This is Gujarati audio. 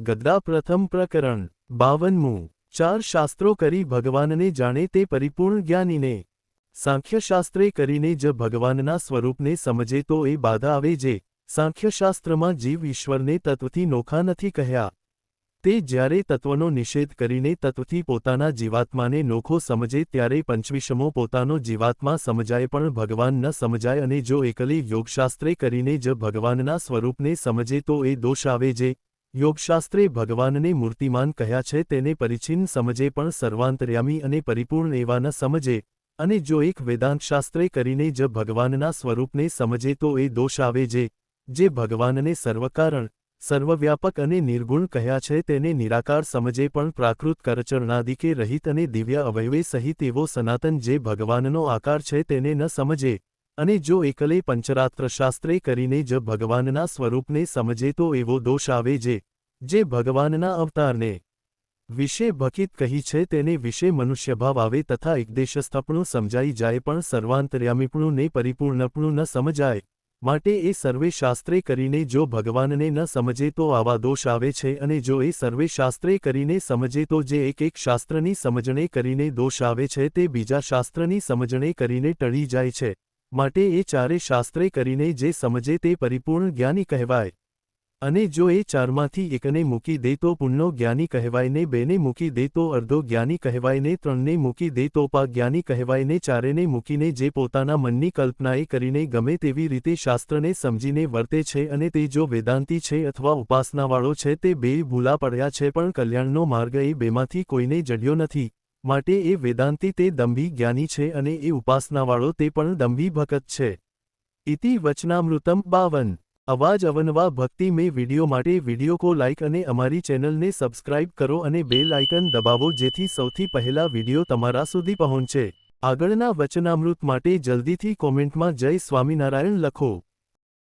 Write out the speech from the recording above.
ગદ્દા પ્રથમ પ્રકરણ 52મું ચાર શાસ્ત્રો કરી ભગવાનને જાણે તે પરિપૂર્ણ જ્ઞાનીને સાંખ્યશાસ્ત્રે કરીને જ ભગવાનના સ્વરૂપને સમજે તો એ બાધા આવે જે સાંખ્યશાસ્ત્રમાં જીવ ઈશ્વરને તત્વથી નોખા નથી કહ્યા તે જ્યારે તત્વનો નિષેધ કરીને તત્વથી પોતાના જીવાત્માને નોખો સમજે ત્યારે પંચવિષમો પોતાનો જીવાત્મા સમજાય પણ ભગવાન ન સમજાય અને જો એકલી યોગશાસ્ત્રે કરીને જ ભગવાનના સ્વરૂપને સમજે તો એ દોષ આવે જે યોગશાસ્ત્રે ભગવાનને મૂર્તિમાન કહ્યા છે તેને પરિચ્છિન્ન સમજે પણ સર્વાંતર્યામી અને પરિપૂર્ણ એવા ન સમજે અને જો એક વેદાંતશાસ્ત્રે કરીને જ ભગવાનના સ્વરૂપને સમજે તો એ દોષ આવે જે ભગવાનને સર્વકારણ સર્વવ્યાપક અને નિર્ગુણ કહ્યા છે તેને નિરાકાર સમજે પણ પ્રાકૃત કરચરણાદિકે રહિત અને દિવ્ય અવયવે સહિત એવો સનાતન જે ભગવાનનો આકાર છે તેને ન સમજે અને જો એકલે પંચરાત્રશાસ્ત્રે કરીને જ ભગવાનના સ્વરૂપને સમજે તો એવો દોષ આવે જે ભગવાનના અવતારને વિશે ભકિત કહી છે તેને વિશે મનુષ્યભાવ આવે તથા એકદેશસ્થપણું સમજાઈ જાય પણ સર્વાંતર્યામીપણું ને પરિપૂર્ણપણું ન સમજાય માટે એ સર્વે શાસ્ત્રે કરીને જો ભગવાનને ન સમજે તો આવા દોષ આવે છે અને જો એ સર્વે શાસ્ત્રે કરીને સમજે તો જે એક શાસ્ત્રની સમજણે કરીને દોષ આવે છે તે બીજા શાસ્ત્રની સમજણે કરીને ટળી જાય છે માટે એ ચારે શાસ્ત્રે કરીને જે સમજે તે પરિપૂર્ણ જ્ઞાની કહેવાય અને જો એ ચારમાંથી એકને મૂકી દે તો પૂર્ણો જ્ઞાની કહેવાય ને બેને મૂકી દે તો અર્ધો જ્ઞાની કહેવાય ને ત્રણને મૂકી દે તો પા જ્ઞાની કહેવાય ને ચારેને મૂકીને જે પોતાના મનની કલ્પનાએ કરીને ગમે તેવી રીતે શાસ્ત્રને સમજીને વર્તે છે અને તે જો વેદાંતી છે અથવા ઉપાસનાવાળો છે તે બેય ભૂલા પડ્યા છે પણ કલ્યાણનો માર્ગ એ બેમાંથી કોઈને જડ્યો નથી માટે એ વેદાંતી તે દંભી જ્ઞાની છે અને એ ઉપાસનાવાળો તે પણ દંભી ભગત છે ઇતિ વચનામૃતમ 52 અવાજ અવનવા ભક્તિ મેં વિડિયો માટે વિડિયો કો લાઇક અને અમારી ચેનલને સબસ્ક્રાઇબ કરો અને બેલ આઇકન દબાવો જેથી સૌથી પહેલા વિડિયો તમારા સુધી પહોંચે આગળના વચનામૃત માટે જલ્દીથી કોમેન્ટમાં જય સ્વામિનારાયણ લખો।